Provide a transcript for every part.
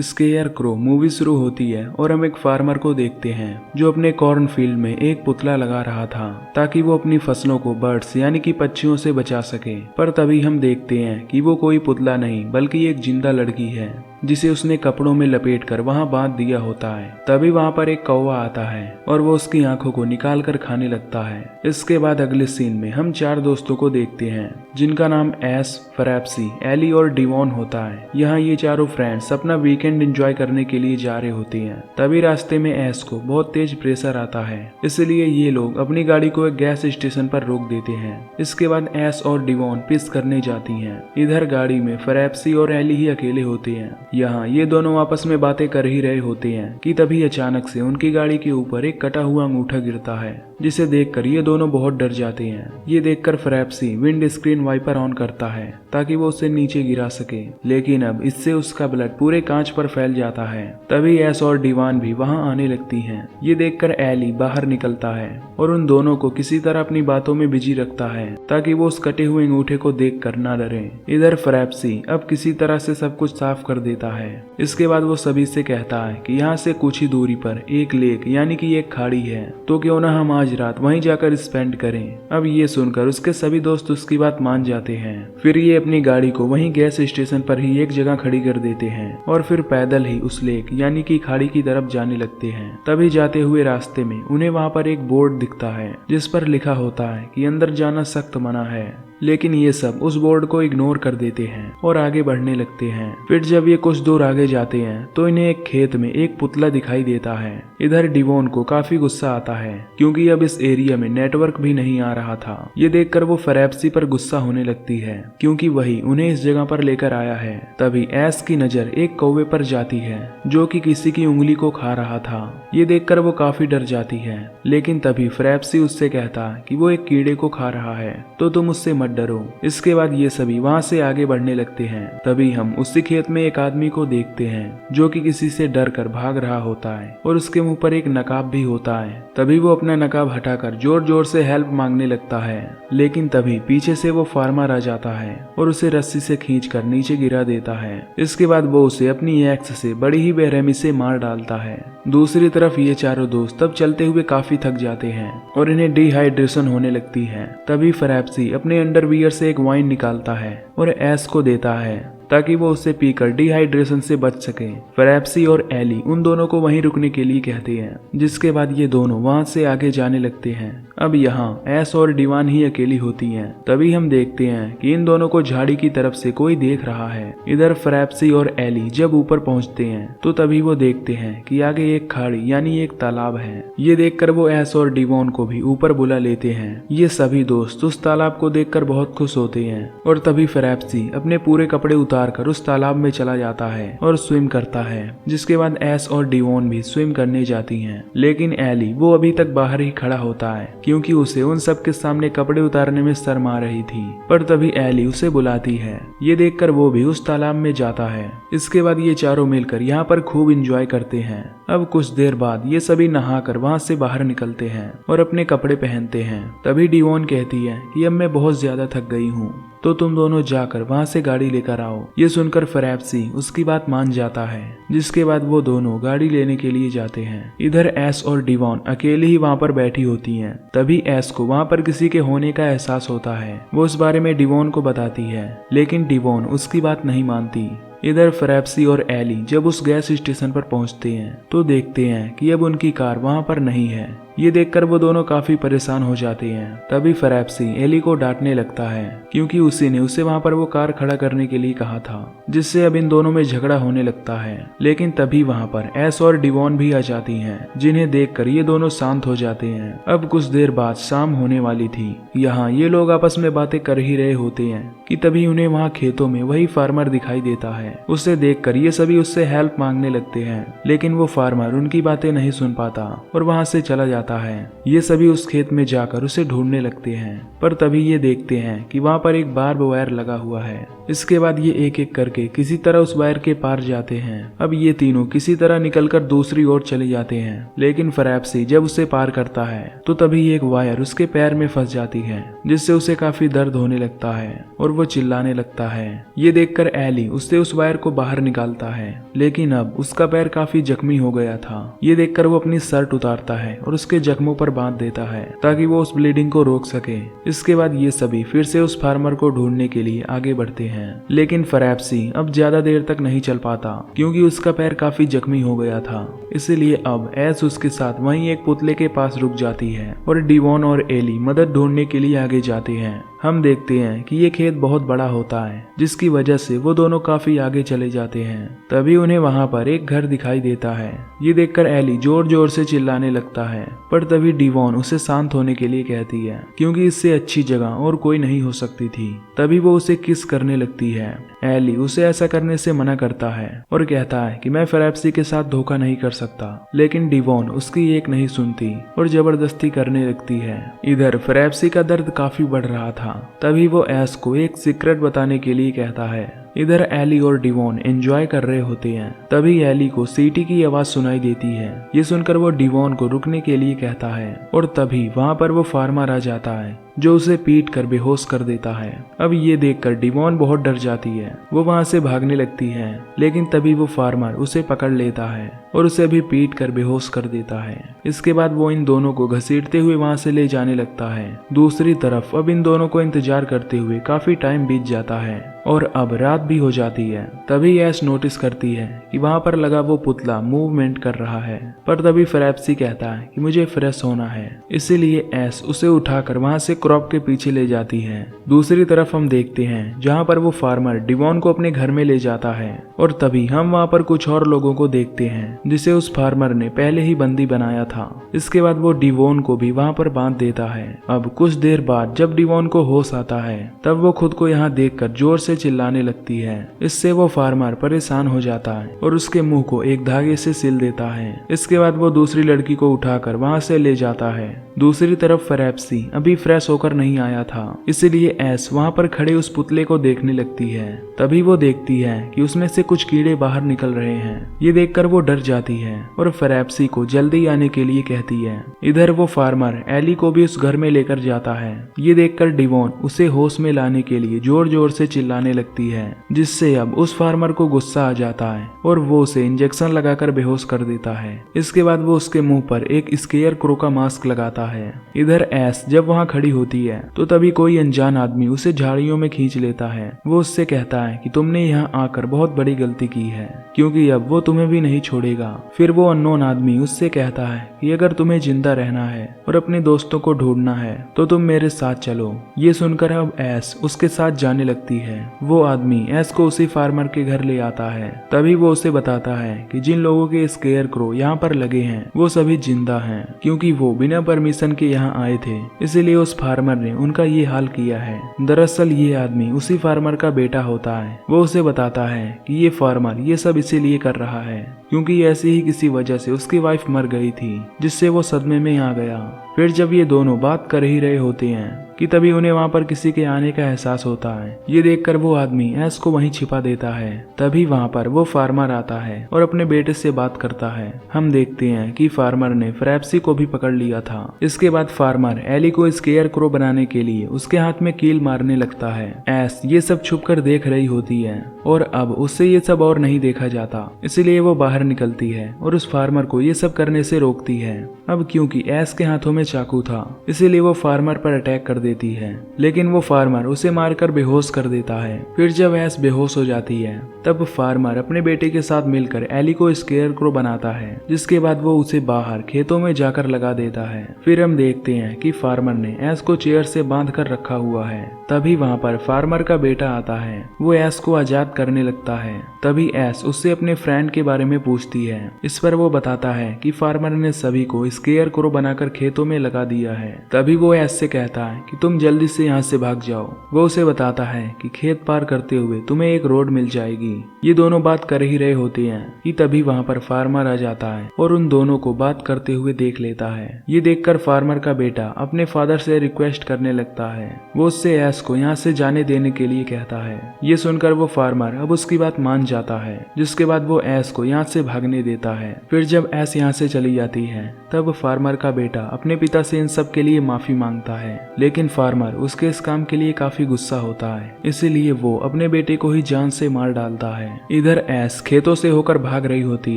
Square crow movie शुरू होती है और हम एक फार्मर को देखते हैं जो अपने कॉर्न फील्ड में एक पुतला लगा रहा था ताकि वो अपनी फसलों को बर्ड्स यानी कि पक्षियों से बचा सके। पर तभी हम देखते हैं कि वो कोई पुतला नहीं बल्कि एक जिंदा लड़की है जिसे उसने कपड़ों में लपेटकर वहां बांध दिया होता है। तभी वहां पर एक कौवा आता है और वो उसकी आंखों को निकाल कर खाने लगता है। इसके बाद अगले सीन में हम 4 दोस्तों को देखते हैं जिनका नाम एस, फ्रैप्सी, एली और डिवॉन होता है। यहाँ ये चारों फ्रेंड्स अपना वीकेंड एंजॉय करने के लिए जा रहे होते हैं। तभी रास्ते में एस को बहुत तेज प्रेशर आता है, इसलिए ये लोग अपनी गाड़ी को एक गैस स्टेशन पर रोक देते हैं। इसके बाद एस और डिवॉन पिस करने जाती हैं। इधर गाड़ी में फ्रैप्सी और एली ही अकेले होते हैं। यहाँ ये दोनों आपस में बातें कर ही रहे होते हैं कि तभी अचानक से उनकी गाड़ी के ऊपर एक कटा हुआ अंगूठा गिरता है, जिसे देखकर ये दोनों बहुत डर जाते हैं। ये देखकर फ्रैप्सी विंड स्क्रीन वाइपर ऑन करता है ताकि वो उसे नीचे गिरा सके, लेकिन अब इससे उसका ब्लड पूरे कांच पर फैल जाता है। तभी एस और डिवान भी वहां आने लगती हैं। ये देखकर एली बाहर निकलता है और उन दोनों को किसी तरह अपनी बातों में बिजी रखता है ताकि वो उस कटे हुए अंगूठे को देखकर ना डरे। इधर फ्रैप्सी अब किसी तरह से सब कुछ साफ कर देता है। इसके बाद वो सभी से कहता है कि यहाँ से कुछ ही दूरी पर एक लेक यानी कि एक खाड़ी है, तो क्यों ना हम आज रात वहीं जाकर स्पेंड करें। अब ये सुनकर उसके सभी दोस्त उसकी बात मान जाते हैं। फिर ये अपनी गाड़ी को वहीं गैस स्टेशन पर ही एक जगह खड़ी कर देते हैं और फिर पैदल ही उस लेक यानी कि खाड़ी की तरफ जाने लगते हैं। तभी जाते हुए रास्ते में उन्हें वहां पर एक बोर्ड दिखता है जिस पर लिखा होता है कि अंदर जाना सख्त मना है, लेकिन ये सब उस बोर्ड को इग्नोर कर देते हैं और आगे बढ़ने लगते हैं। फिर जब ये कुछ दूर आगे जाते हैं तो इन्हें एक खेत में एक पुतला दिखाई देता है। इधर डिवोन को काफी गुस्सा आता है क्योंकि अब इस एरिया में नेटवर्क भी नहीं आ रहा था। ये देखकर वो फ्रैप्सी पर गुस्सा होने लगती है क्योंकि वही उन्हें इस जगह पर लेकर आया है। तभी एस की नजर एक कौवे पर जाती है जो कि किसी की उंगली को खा रहा था। ये देखकर वो काफी डर जाती है, लेकिन तभी फ्रैप्सी उससे कहता कि वो एक कीड़े को खा रहा है तो तुम उससे डरो। इसके बाद ये सभी वहां से आगे बढ़ने लगते हैं। तभी हम उसी खेत में एक आदमी को देखते हैं जो कि किसी से डर कर भाग रहा होता है और उसके मुंह पर एक नकाब भी होता है। तभी वो अपना नकाब हटाकर जोर जोर से हेल्प मांगने लगता है, लेकिन तभी पीछे से वो फार्मर आ जाता है और उसे रस्सी से खींचकर नीचे गिरा देता है। इसके बाद वो उसे अपनी एक्स से बड़ी ही बेरहमी से मार डालता है। दूसरी तरफ ये चारों दोस्त तब चलते हुए काफी थक जाते हैं और इन्हें डिहाइड्रेशन होने लगती है। तभी फ्रैप्सी अपने अंडरवियर से एक वाइन निकालता है और एस को देता है ताकि वो उसे पीकर डिहाइड्रेशन से बच सके। फ्रैप्सी और एली उन दोनों को वहीं रुकने के लिए कहते हैं, जिसके बाद ये दोनों वहां से आगे जाने लगते हैं। अब यहाँ एस और डिवान ही अकेली होती हैं। तभी हम देखते हैं कि इन दोनों को झाड़ी की तरफ से कोई देख रहा है। इधर फ्रैप्सी और एली जब ऊपर पहुंचते हैं तो तभी वो देखते हैं कि आगे एक खाड़ी यानी एक तालाब है। ये देखकर वो एस और डिवॉन को भी ऊपर बुला लेते हैं। ये सभी दोस्त उस तालाब को देखकर बहुत खुश होते हैं और तभी फ्रैप्सी अपने पूरे कपड़े उतार कर उस तालाब में चला जाता है और स्विम करता है। जिसके बाद एस और डिवॉन भी स्विम करने जाती हैं, लेकिन एली वो अभी तक बाहर ही खड़ा होता है क्योंकि उसे उन सब के सामने कपड़े उतारने में शर्म आ रही थी। पर तभी एली उसे बुलाती है। ये देखकर वो भी उस तालाब में जाता है। इसके बाद ये चारों मिलकर यहाँ पर खूब एंजॉय करते हैं। अब कुछ देर बाद ये सभी नहाकर वहाँ से बाहर निकलते हैं और अपने कपड़े पहनते हैं। तभी डिवॉन कहती है कि अब मैं बहुत ज्यादा थक गई हूँ, तो तुम दोनों जाकर वहां से गाड़ी लेकर आओ। ये सुनकर फ्रैप्सी उसकी बात मान जाता है, जिसके बाद वो दोनों गाड़ी लेने के लिए जाते हैं। इधर एस और डिवॉन अकेले ही वहां पर बैठी होती हैं। तभी एस को वहां पर किसी के होने का एहसास होता है। वो उस बारे में डिवॉन को बताती है, लेकिन डिवॉन उसकी बात नहीं मानती। इधर फ्रैप्सी और एली जब उस गैस स्टेशन पर पहुंचते हैं तो देखते हैं कि अब उनकी कार वहां पर नहीं है। ये देखकर वो दोनों काफी परेशान हो जाते हैं। तभी फ्रैप्सी एली को डांटने लगता है क्योंकि उसी ने उसे वहां पर वो कार खड़ा करने के लिए कहा था, जिससे अब इन दोनों में झगड़ा होने लगता है। लेकिन तभी वहां पर एस और डिवॉन भी आ जाती हैं, जिन्हें देखकर ये दोनों शांत हो जाते हैं। अब कुछ देर बाद शाम होने वाली थी। यहाँ ये लोग आपस में बातें कर ही रहे होते हैं कि तभी उन्हें वहाँ खेतों में वही फार्मर दिखाई देता है। उसे देखकर ये सभी उससे हेल्प मांगने लगते हैं, लेकिन वो फार्मर उनकी बातें नहीं सुन पाता और वहाँ से चला जाता आता है। ये सभी उस खेत में जाकर उसे ढूंढने लगते हैं, पर तभी ये देखते हैं कि वहाँ पर एक बार्ब वायर लगा हुआ है। इसके बाद ये एक एक करके किसी तरह उस वायर के पार जाते हैं। अब ये तीनों किसी तरह निकलकर दूसरी ओर चले जाते हैं, लेकिन फ्रैप्सी जब उसे पार करता है तो तभी एक वायर उसके पैर में फंस जाती है, जिससे उसे काफी दर्द होने लगता है और वो चिल्लाने लगता है। ये देखकर एली उससे उस वायर को बाहर निकालता है, लेकिन अब उसका पैर काफी जख्मी हो गया था। ये देखकर वो अपनी शर्ट उतारता है और उसके जख्मों पर बांध देता है ताकि वो उस ब्लीडिंग को रोक सके। इसके बाद ये सभी फिर से उस फार्मर को ढूंढने के लिए आगे बढ़ते हैं, लेकिन फ्रैप्सी अब ज्यादा देर तक नहीं चल पाता क्योंकि उसका पैर काफी जख्मी हो गया था। इसलिए अब एस उसके साथ वहीं एक पुतले के पास रुक जाती है और डिवॉन और एली मदद ढूंढने के लिए आगे जाते हैं। हम देखते हैं कि ये खेत बहुत बड़ा होता है, जिसकी वजह से वो दोनों काफी आगे चले जाते हैं। तभी उन्हें वहाँ पर एक घर दिखाई देता है। ये देखकर एली जोर जोर से चिल्लाने लगता है, पर तभी डिवॉन उसे शांत होने के लिए कहती है क्योंकि इससे अच्छी जगह और कोई नहीं हो सकती थी। तभी वो उसे किस करने लगती है। एली उसे ऐसा करने से मना करता है और कहता है कि मैं फ्रैप्सी के साथ धोखा नहीं कर सकता, लेकिन डिवॉन उसकी एक नहीं सुनती और जबरदस्ती करने लगती है। इधर फ्रैप्सी का दर्द काफी बढ़ रहा था। तभी वो एस को एक सीक्रेट बताने के लिए कहता है। इधर एली और डिवॉन एंजॉय कर रहे होते हैं। तभी एली को सीटी की आवाज सुनाई देती है। ये सुनकर वो डिवॉन को रुकने के लिए कहता है और तभी वहाँ पर वो फार्मर आ जाता है जो उसे पीट कर बेहोश कर देता है। अब ये देखकर डिवॉन बहुत डर जाती है। वो वहाँ से भागने लगती है, लेकिन तभी वो फार्मर उसे पकड़ लेता है और उसे भी पीट कर बेहोश कर देता है। इसके बाद वो इन दोनों को घसीटते हुए वहाँ से ले जाने लगता है। दूसरी तरफ अब इन दोनों को इंतजार करते हुए काफी टाइम बीत जाता है और अब रात भी हो जाती है। तभी ऐश नोटिस करती है कि वहाँ पर लगा वो पुतला मूवमेंट कर रहा है, पर तभी फ्रैप्सी कहता है कि मुझे फ्रेश होना है। इसीलिए ऐश उसे उठाकर वहाँ से क्रॉप के पीछे ले जाती है। दूसरी तरफ हम देखते हैं जहाँ पर वो फार्मर डिवॉन को अपने घर में ले जाता है और तभी हम वहाँ पर कुछ और लोगों को देखते हैं जिसे उस फार्मर ने पहले ही बंदी बनाया था। इसके बाद वो डिवॉन को भी वहाँ पर बांध देता है। अब कुछ देर बाद जब डिवॉन को होश आता है तब वो खुद को यहाँ देखकर जोर से चिल्लाने लगती है। इससे वो फार्मर परेशान हो जाता है और उसके मुंह को एक धागे से सिल देता है। इसके बाद वो दूसरी लड़की को उठाकर वहाँ से ले जाता है। दूसरी तरफ फ्रैप्सी अभी फ्रेश होकर नहीं आया था, इसलिए ऐश वहाँ पर खड़े उस पुतले को देखने लगती है। तभी वो देखती है कि उसमें से कुछ कीड़े बाहर निकल रहे हैं। ये देखकर वो डर जाती है और फ्रैप्सी को जल्दी आने के लिए कहती है। इधर वो फार्मर एली को भी उस घर में लेकर जाता है। ये देखकर डिवॉन उसे होश में लाने के लिए जोर जोर से चिल्लाने लगती है, जिससे अब उस फार्मर को गुस्सा आ जाता है और वो उसे इंजेक्शन लगाकर बेहोश कर देता है। इसके बाद वो उसके मुंह पर एक स्केयर क्रो का मास्क लगाता है। इधर ऐश जब वहाँ खड़ी होती है तो तभी कोई अनजान आदमी उसे झाड़ियों में खींच लेता है। वो उससे कहता है कि तुमने यहाँ आकर बहुत बड़ी गलती की है, क्योंकि अब वो तुम्हें भी नहीं छोड़ेगा। फिर वो अननोन आदमी उससे कहता है कि अगर तुम्हें जिंदा रहना है और अपने दोस्तों को ढूंढना है तो तुम मेरे साथ चलो। ये सुनकर अब ऐश उसके साथ जाने लगती है। वो आदमी ऐश को उसी फार्मर के घर ले आता है। तभी वो उसे बताता है कि जिन लोगों के स्केयर क्रो यहाँ पर लगे हैं वो सभी जिंदा हैं, क्योंकि वो बिना परमिशन के यहाँ आए थे, इसीलिए उस फार्मर ने उनका ये हाल किया है। दरअसल ये आदमी उसी फार्मर का बेटा होता है। वो उसे बताता है कि ये फार्मर ये सब इसीलिए कर रहा है क्योंकि ऐसी ही किसी वजह से उसकी वाइफ मर गई थी, जिससे वो सदमे में आ गया। फिर जब ये दोनों बात कर ही रहे होते हैं कि तभी उन्हें वहाँ पर किसी के आने का एहसास होता है। ये देखकर वो आदमी ऐश को वहीं छिपा देता है। तभी वहाँ पर वो फार्मर आता है और अपने बेटे से बात करता है। हम देखते हैं कि फार्मर ने फ्रैप्सी को भी पकड़ लिया था। इसके बाद फार्मर एली को स्केयर क्रो बनाने के लिए उसके हाथ में कील मारने लगता है। ऐश ये सब छुपकर देख रही होती है और अब उससे ये सब और नहीं देखा जाता, इसलिए वो बाहर निकलती है और उस फार्मर को ये सब करने से रोकती है। अब क्योंकि ऐश के हाथों में चाकू था, इसीलिए वो फार्मर पर अटैक कर देती है, लेकिन वो फार्मर उसे मारकर बेहोश कर देता है। फिर जब ऐश बेहोश हो जाती है तब फार्मर अपने बेटे के साथ मिलकर एली को स्केयर क्रो बनाता है, जिसके बाद वो उसे बाहर खेतों में जाकर लगा देता है। फिर हम देखते हैं कि फार्मर ने ऐश को चेयर से बांध कर रखा हुआ है। तभी वहाँ पर फार्मर का बेटा आता है। वो ऐश को आजाद करने लगता है। तभी एस उससे अपने फ्रेंड के बारे में पूछती है। इस पर वो बताता है कि फार्मर ने सभी को स्केयर क्रो बनाकर खेतों में लगा दिया है। तभी वो एस से कहता है कि तुम जल्दी से यहाँ से भाग जाओ। वो उसे बताता है कि खेत पार करते हुए तुम्हें एक रोड मिल जाएगी। ये दोनों बात कर ही रहे होते हैं कि तभी वहाँ पर फार्मर आ जाता है और उन दोनों को बात करते हुए देख लेता है। ये देखकर फार्मर का बेटा अपने फादर से रिक्वेस्ट करने लगता है। वो उससे एस को यहाँ से जाने देने के लिए कहता है। ये सुनकर वो फार्मर अब उसकी बात मान जाता है, जिसके बाद वो एस को यहाँ से भागने देता है। फिर जब एस यहाँ से चली जाती है तब फार्मर का बेटा अपने पिता से इन सब के लिए माफी मांगता है, लेकिन फार्मर उसके इस काम के लिए काफी गुस्सा होता है, इसीलिए वो अपने बेटे को ही जान से मार डालता है। इधर एस खेतों से होकर भाग रही होती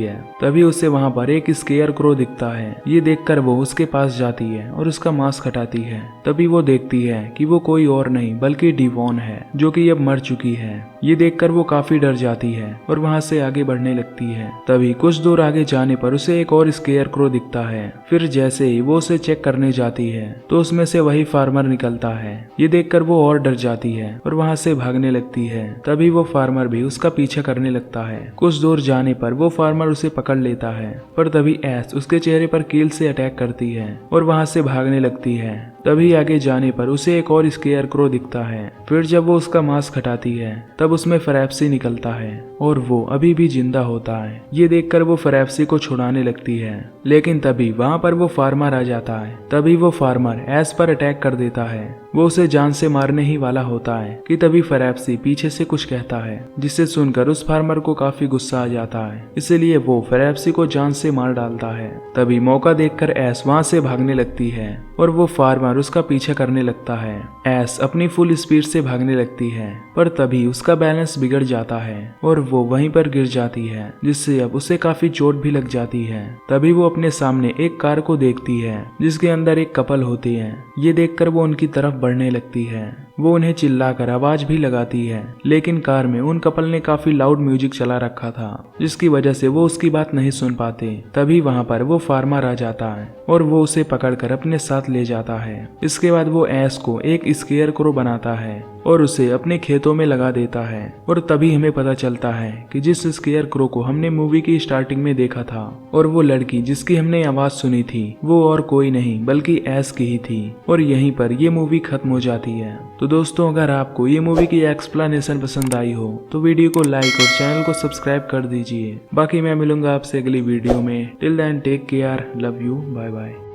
है। तभी उसे वहाँ पर एक स्केयर क्रो दिखता है। ये देखकर वो उसके पास जाती है और उसका मास्क हटाती है। तभी वो देखती है कि वो कोई और नहीं बल्कि डिवॉन है, जो कि अब मर चुकी है। ये देखकर वो काफी डर जाती है और वहाँ से आगे बढ़ने लगती है। तभी कुछ दूर आगे जाने पर उसे एक और स्केयर क्रो दिखता है। फिर जैसे ही वो उसे चेक करने जाती है तो उसमें से वही फार्मर निकलता है। ये देखकर वो और डर जाती है और वहाँ से भागने लगती है। तभी वो फार्मर भी उसका पीछा करने लगता है। कुछ दूर जाने पर वो फार्मर उसे पकड़ लेता है, पर तभी एस उसके चेहरे पर कील से अटैक करती है और वहाँ से भागने लगती है। तभी आगे जाने पर उसे एक और स्केयर क्रो दिखता है। फिर जब वो उसका मास्क हटाती है तब उसमें फ्रैप्सी निकलता है और वो अभी भी जिंदा होता है। ये देखकर वो फ्रैप्सी को छुड़ाने लगती है, लेकिन तभी वहाँ पर वो फार्मर आ जाता है। तभी वो फार्मर एस पर अटैक कर देता है। वो उसे जान से मारने ही वाला होता है कि तभी फ्रैप्सी पीछे से कुछ कहता है, जिससे सुनकर उस फार्मर को काफी गुस्सा आ जाता है। इसलिए वो फ्रैप्सी को जान से मार डालता है। तभी मौका देखकर एस वहाँ से भागने लगती है और वो फार्मर उसका पीछा करने लगता है। एस अपनी फुल स्पीड से भागने लगती है, पर तभी उसका बैलेंस बिगड़ जाता है और वो वहीं पर गिर जाती है, जिससे अब उसे काफी चोट भी लग जाती है। तभी वो अपने सामने एक कार को देखती है जिसके अंदर एक कपल होते हैं। ये देखकर वो उनकी तरफ बढ़ने लगती है। वो उन्हें चिल्लाकर आवाज भी लगाती है, लेकिन कार में उन कपल ने काफी लाउड म्यूजिक चला रखा था, जिसकी वजह से वो उसकी बात नहीं सुन पाते। तभी वहाँ पर वो फार्मर आ जाता है और वो उसे पकड़कर अपने साथ ले जाता है। इसके बाद वो एस को एक स्केयर क्रो बनाता है और उसे अपने खेतों में लगा देता है। और तभी हमें पता चलता है कि जिस स्केयर क्रो को हमने मूवी की स्टार्टिंग में देखा था और वो लड़की जिसकी हमने आवाज सुनी थी वो और कोई नहीं बल्कि एस की ही थी। और यहीं पर ये मूवी खत्म हो जाती है। तो दोस्तों, अगर आपको ये मूवी की एक्सप्लेनेशन पसंद आई हो तो वीडियो को लाइक और चैनल को सब्सक्राइब कर दीजिए। बाकी मैं मिलूंगा आपसे अगली वीडियो में। Till then take care, love you, bye bye.